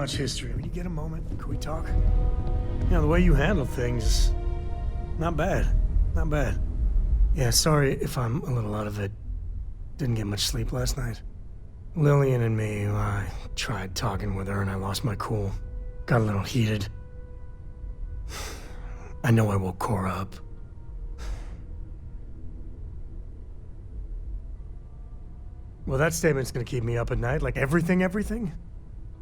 much history. When you get a moment, can we talk? You know, the way you handle things, not bad. Not bad. Yeah, sorry if I'm a little out of it. Didn't get much sleep last night. Lillian and me, I tried talking with her and I lost my cool. Got a little heated. I know I woke Cora up. Well, that statement's gonna keep me up at night, like everything?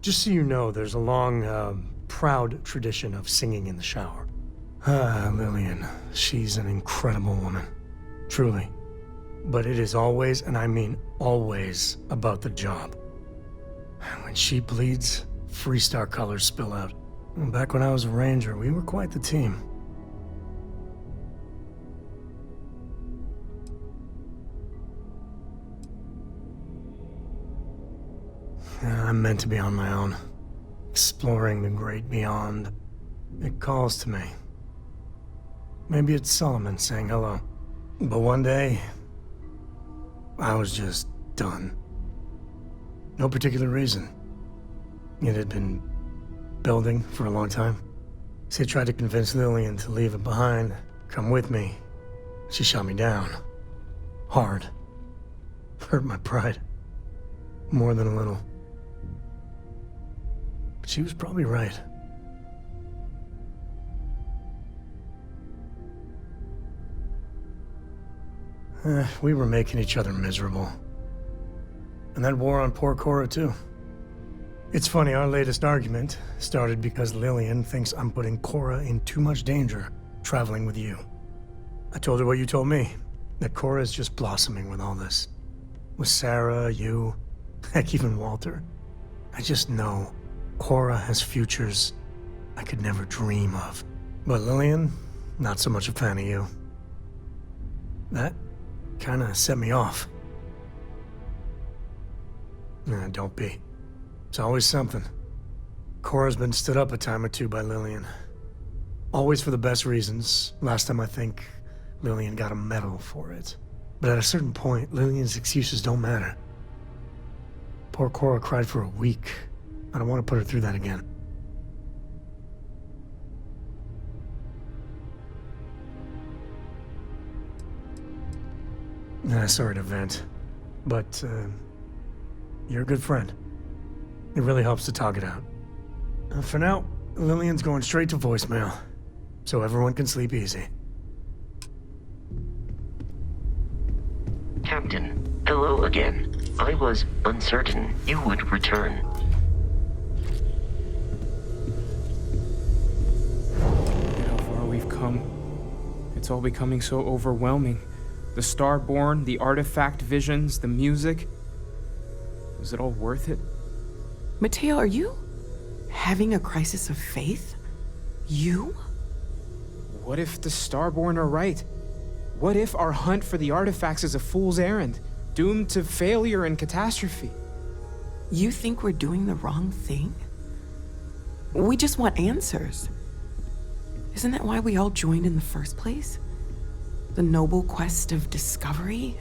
Just so you know, there's a long, proud tradition of singing in the shower. Lillian, she's an incredible woman. Truly. But it is always, and I mean always, about the job. When she bleeds, Freestar colors spill out. Back when I was a ranger, we were quite the team. I'm meant to be on my own, exploring the great beyond. It calls to me. Maybe it's Solomon saying hello. But one day, I was just done. No particular reason. It had been building for a long time. See, I tried to convince Lillian to leave it behind, come with me. She shot me down. Hard. Hurt my pride. More than a little. But she was probably right. We were making each other miserable. And that wore on poor Cora, too. It's funny, our latest argument started because Lillian thinks I'm putting Cora in too much danger traveling with you. I told her what you told me, that Cora is just blossoming with all this. With Sarah, you, heck, even Walter. I just know Cora has futures I could never dream of. But Lillian, not so much a fan of you. That kinda set me off. Don't be. It's always something. Cora's been stood up a time or two by Lillian. Always for the best reasons. Last time I think Lillian got a medal for it. But at a certain point, Lillian's excuses don't matter. Poor Cora cried for a week. I don't want to put her through that again. Sorry to vent, but you're a good friend. It really helps to talk it out. For now, Lillian's going straight to voicemail, so everyone can sleep easy. Captain, hello again. I was uncertain you would return. Look at how far we've come. It's all becoming so overwhelming. The Starborn, the artifact visions, the music. Was it all worth it? Mateo, are you having a crisis of faith? You? What if the Starborn are right? What if our hunt for the artifacts is a fool's errand, doomed to failure and catastrophe? You think we're doing the wrong thing? We just want answers. Isn't that why we all joined in the first place? The noble quest of discovery?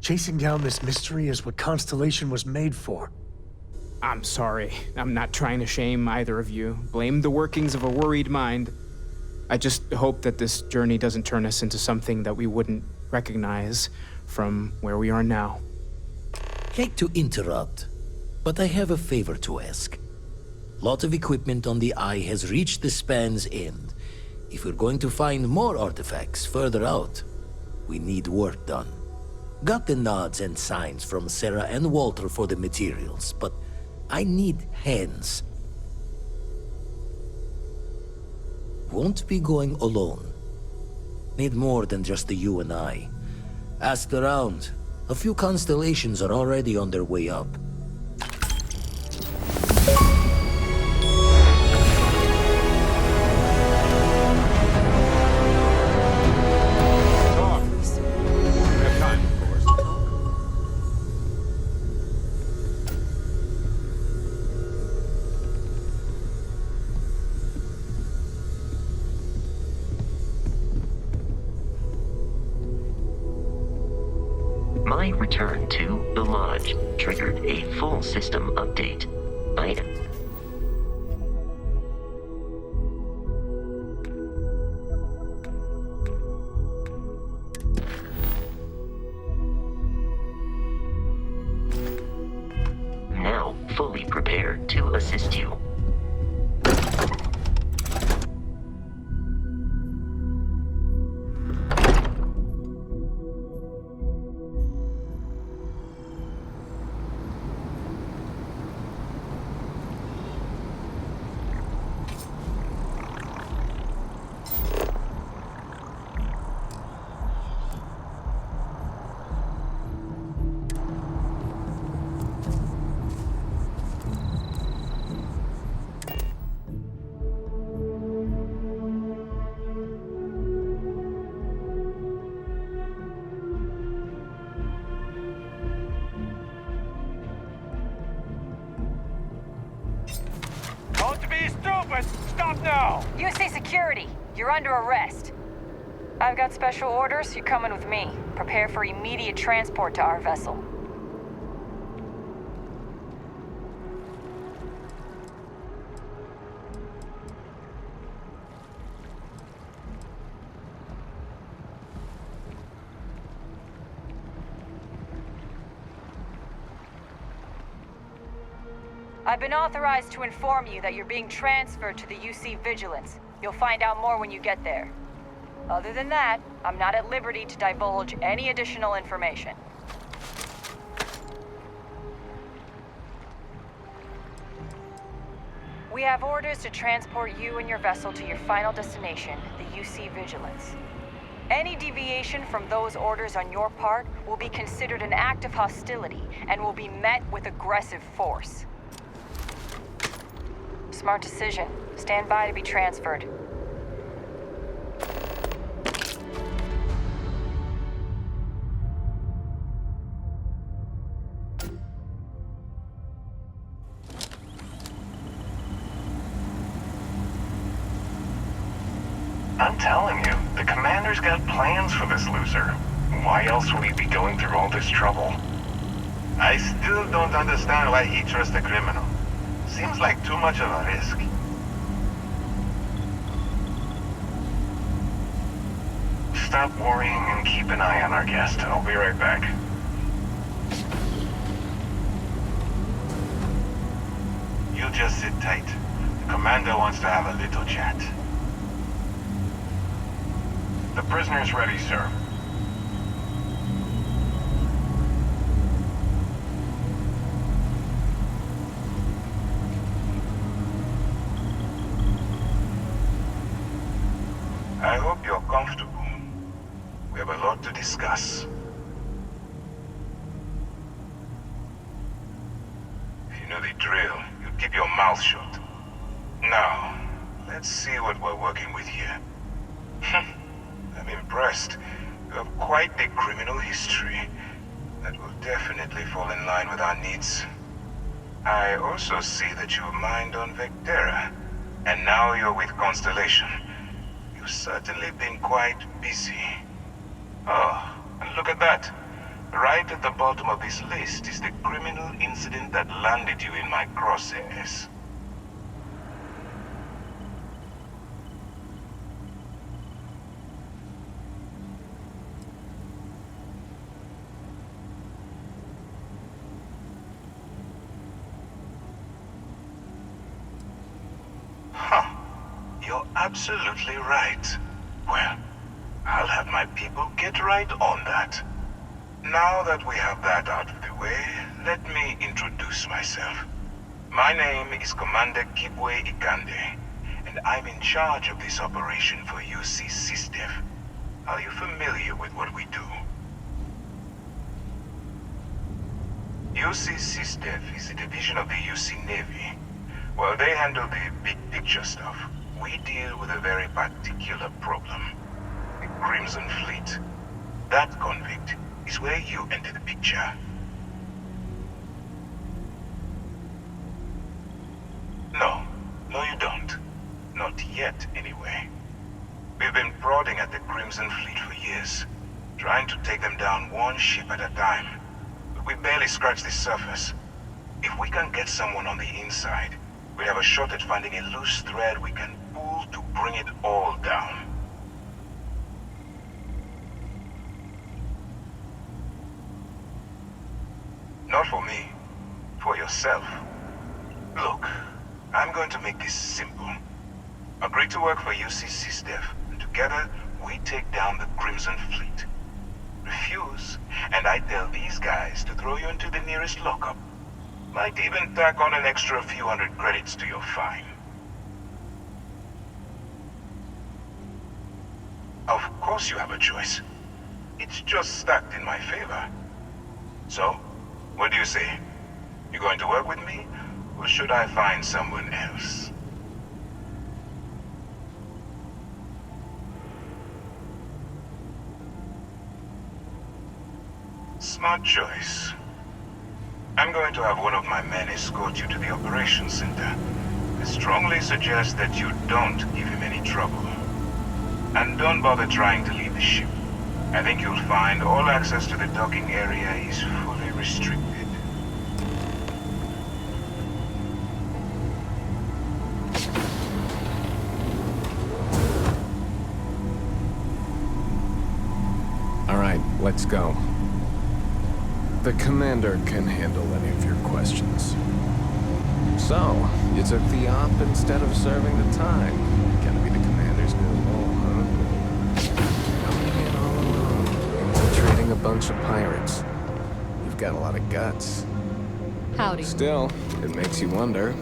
Chasing down this mystery is what Constellation was made for. I'm sorry. I'm not trying to shame either of you. Blame the workings of a worried mind. I just hope that this journey doesn't turn us into something that we wouldn't recognize from where we are now. Hate to interrupt, but I have a favor to ask. Lot of equipment on the Eye has reached the span's end. If we're going to find more artifacts further out, we need work done. Got the nods and signs from Sarah and Walter for the materials, but I need hands. Won't be going alone. Need more than just the you and I. Asked around. A few constellations are already on their way up. My return to the Lodge triggered a full system update. Now fully prepared to assist you. Don't be stupid! Stop now! UC security, you're under arrest. I've got special orders, you're coming with me. Prepare for immediate transport to our vessel. I've been authorized to inform you that you're being transferred to the UC Vigilance. You'll find out more when you get there. Other than that, I'm not at liberty to divulge any additional information. We have orders to transport you and your vessel to your final destination, the UC Vigilance. Any deviation from those orders on your part will be considered an act of hostility and will be met with aggressive force. Smart decision. Stand by to be transferred. I'm telling you, the commander's got plans for this loser. Why else would he be going through all this trouble? I still don't understand why he trusts a criminal. Seems like too much of a risk. Stop worrying and keep an eye on our guest. I'll be right back. You just sit tight. The commander wants to have a little chat. The prisoner's ready, sir. I hope you're comfortable. We have a lot to discuss. You know the drill. You keep your mouth shut. Now, let's see what we're working with here. I'm impressed. You have quite the criminal history. That will definitely fall in line with our needs. I also see that you mined on Vectera, and now you're with Constellation. You've certainly been quite busy. Oh, and look at that. Right at the bottom of this list is the criminal incident that landed you in my crosshairs. Huh. You're absolutely right. Well, I'll have my people get right on that. Now that we have that out of the way, let me introduce myself. My name is Commander Kibwe Ikande, and I'm in charge of this operation for UC SysDef. Are you familiar with what we do? UC SysDef is a division of the UC Navy. While they handle the big picture stuff, we deal with a very particular problem. The Crimson Fleet. That convict is where you enter the picture. No, you don't. Not yet, anyway. We've been prodding at the Crimson Fleet for years. trying to take them down one ship at a time. But we barely scratched the surface. If we can get someone on the inside, we have a shot at finding a loose thread we can pull to bring it all down. Not for me. For yourself. Look, I'm going to make this simple. Agree to work for UC SysDev, and together, we take down the Crimson Fleet. Refuse, and I tell these guys to throw you into the nearest lockup. Might even tack on an extra few hundred credits to your fine. Of course you have a choice. It's just stacked in my favor. So, what do you say? You going to work with me, or should I find someone else? Smart choice. I'm going to have one of my men escort you to the operations center. I strongly suggest that you don't give him any trouble. And don't bother trying to leave the ship. I think you'll find all access to the docking area is fully restricted. All right, let's go. The commander can handle any of your questions. So, you took the op instead of serving the time. Gonna be the commander's new role, huh? Coming in all alone, infiltrating a bunch of pirates. You've got a lot of guts. Howdy. Still, it makes you wonder,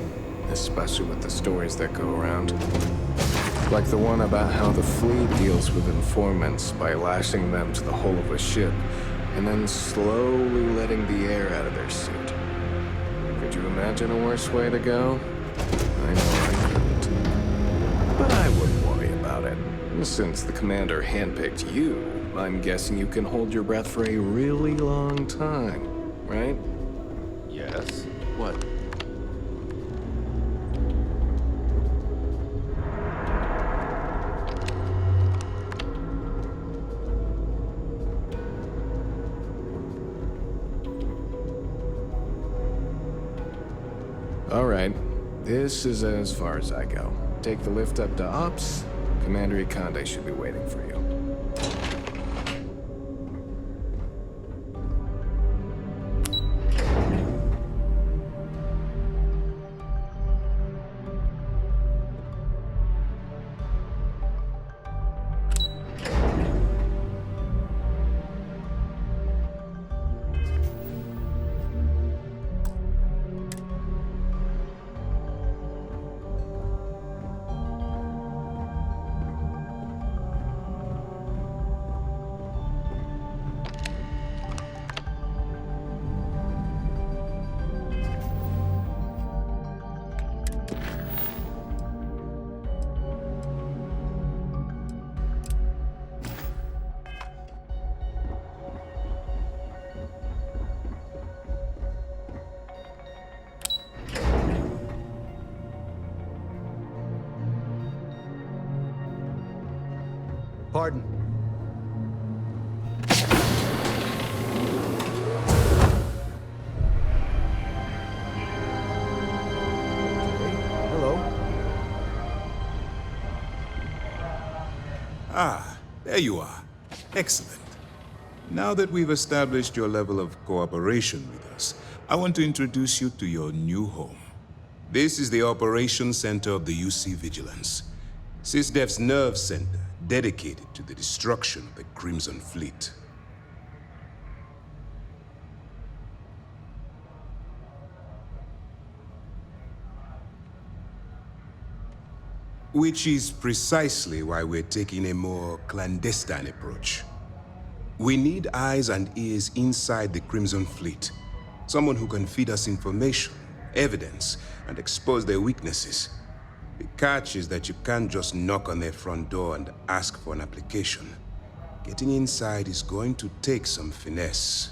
especially with the stories that go around. Like the one about how the fleet deals with informants by lashing them to the hull of a ship and then slowly letting the air out of their suit. Could you imagine a worse way to go? I know I couldn't. But I wouldn't worry about it. Since the commander handpicked you, I'm guessing you can hold your breath for a really long time, right? Yes? What? All right, this is as far as I go. Take the lift up to Ops. Commander Ikonde should be waiting for you. Pardon. Hello. Ah, there you are. Excellent. Now that we've established your level of cooperation with us, I want to introduce you to your new home. This is the Operations Center of the UC Vigilance, SysDev's nerve center, dedicated to the destruction of the Crimson Fleet. Which is precisely why we're taking a more clandestine approach. We need eyes and ears inside the Crimson Fleet. Someone who can feed us information, evidence, and expose their weaknesses. The catch is that you can't just knock on their front door and ask for an application. Getting inside is going to take some finesse.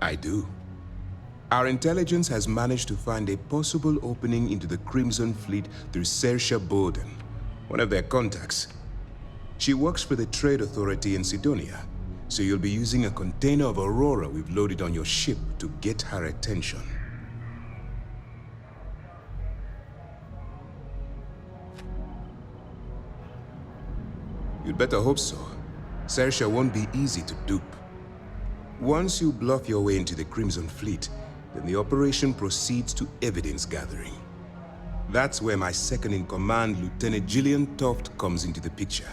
I do. Our intelligence has managed to find a possible opening into the Crimson Fleet through Saoirse Bowden, one of their contacts. She works for the Trade Authority in Sidonia, so you'll be using a container of Aurora we've loaded on your ship to get her attention. You'd better hope so. Saoirse won't be easy to dupe. Once you bluff your way into the Crimson Fleet, then the operation proceeds to evidence gathering. That's where my second-in-command, Lieutenant Gillian Toft, comes into the picture.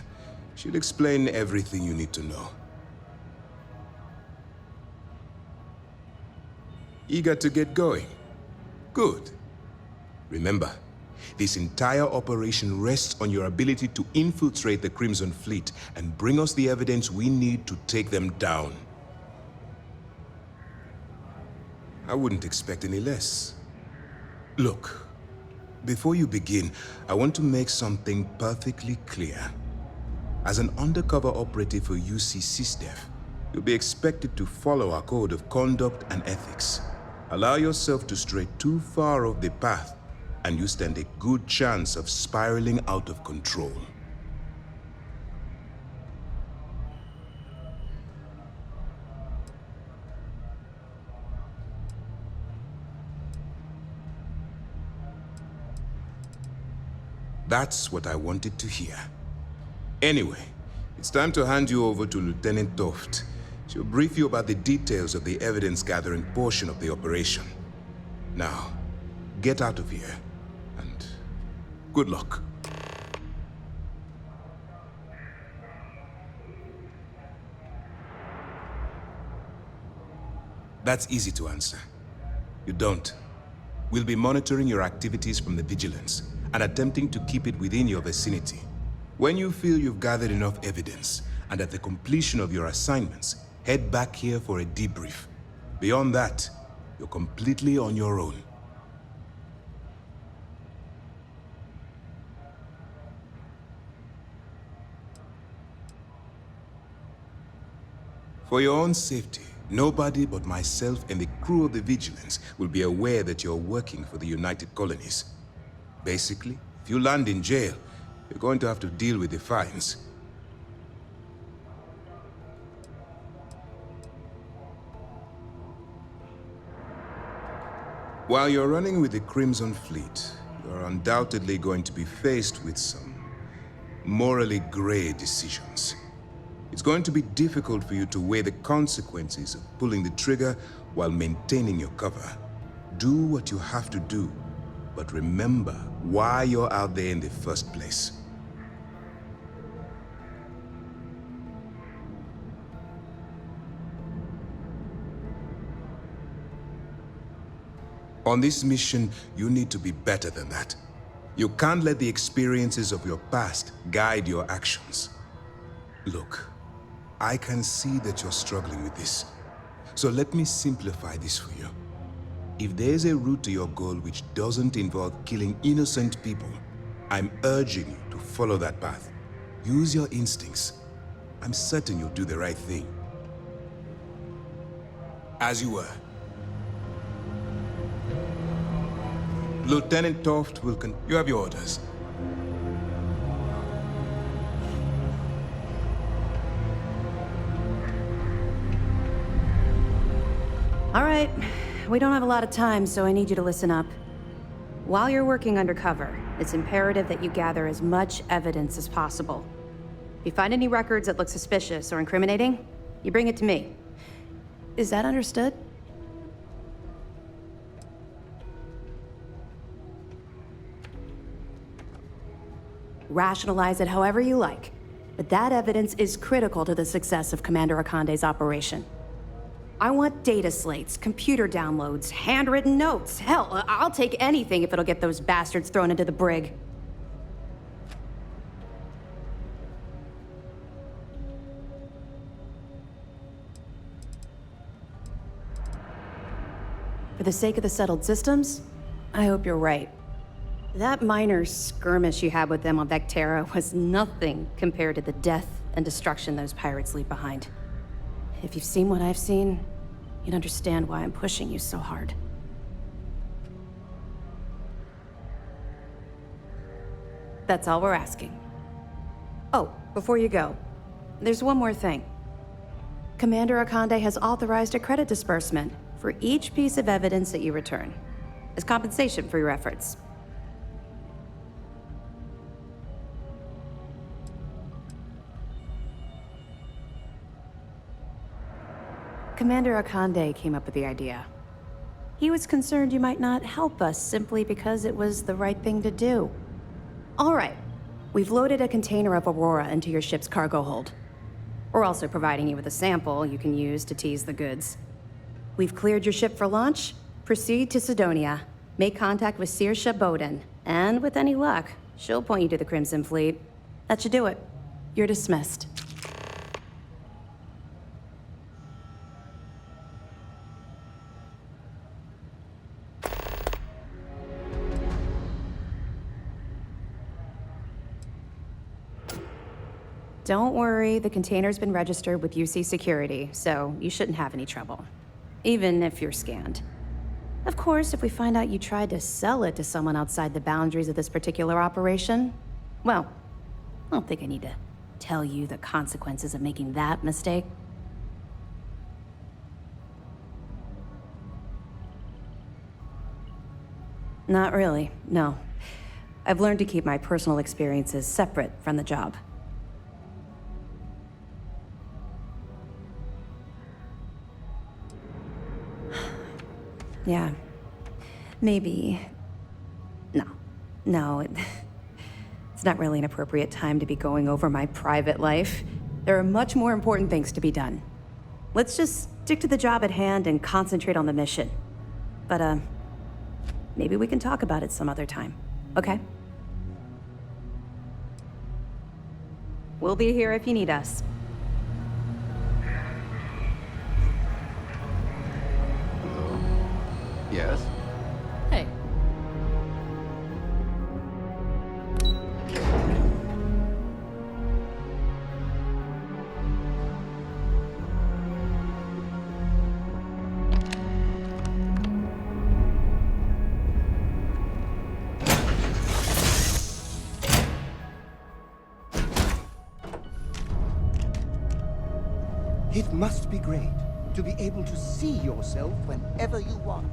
She'll explain everything you need to know. Eager to get going? Good. Remember, this entire operation rests on your ability to infiltrate the Crimson Fleet and bring us the evidence we need to take them down. I wouldn't expect any less. Look, before you begin, I want to make something perfectly clear. As an undercover operative for UC SysDef, you'll be expected to follow our code of conduct and ethics. Allow yourself to stray too far off the path, and you stand a good chance of spiraling out of control. That's what I wanted to hear. Anyway, it's time to hand you over to Lieutenant Toft. She'll brief you about the details of the evidence-gathering portion of the operation. Now, get out of here, and good luck. That's easy to answer. You don't. We'll be monitoring your activities from the Vigilance and attempting to keep it within your vicinity. When you feel you've gathered enough evidence, and at the completion of your assignments, head back here for a debrief. Beyond that, you're completely on your own. For your own safety, nobody but myself and the crew of the Vigilance will be aware that you're working for the United Colonies. Basically, if you land in jail, you're going to have to deal with the fines. While you're running with the Crimson Fleet, you're undoubtedly going to be faced with some morally gray decisions. It's going to be difficult for you to weigh the consequences of pulling the trigger while maintaining your cover. Do what you have to do, but remember why you're out there in the first place. On this mission, you need to be better than that. You can't let the experiences of your past guide your actions. Look, I can see that you're struggling with this. So let me simplify this for you. If there's a route to your goal which doesn't involve killing innocent people, I'm urging you to follow that path. Use your instincts. I'm certain you'll do the right thing. As you were. Lieutenant Toft will you have your orders. All right. We don't have a lot of time, so I need you to listen up. While you're working undercover, it's imperative that you gather as much evidence as possible. If you find any records that look suspicious or incriminating, you bring it to me. Is that understood? Rationalize it however you like, but that evidence is critical to the success of Commander Akande's operation. I want data slates, computer downloads, handwritten notes. Hell, I'll take anything if it'll get those bastards thrown into the brig. For the sake of the settled systems, I hope you're right. That minor skirmish you had with them on Vectera was nothing compared to the death and destruction those pirates leave behind. If you've seen what I've seen, you'd understand why I'm pushing you so hard. That's all we're asking. Oh, before you go, there's one more thing. Commander Akande has authorized a credit disbursement for each piece of evidence that you return, as compensation for your efforts. Commander Akande came up with the idea. He was concerned you might not help us simply because it was the right thing to do. All right, we've loaded a container of Aurora into your ship's cargo hold. We're also providing you with a sample you can use to tease the goods. We've cleared your ship for launch. Proceed to Sidonia. Make contact with Saoirse Bowden, and with any luck, she'll point you to the Crimson Fleet. That should do it. You're dismissed. Don't worry, the container's been registered with UC Security, so you shouldn't have any trouble. Even if you're scanned. Of course, if we find out you tried to sell it to someone outside the boundaries of this particular operation, well, I don't think I need to tell you the consequences of making that mistake. Not really, no. I've learned to keep my personal experiences separate from the job. Yeah. Maybe. No, it's not really an appropriate time to be going over my private life. There are much more important things to be done. Let's just stick to the job at hand and concentrate on the mission. But, maybe we can talk about it some other time, okay? We'll be here if you need us. Yes? Hey. It must be great to be able to see yourself whenever you want.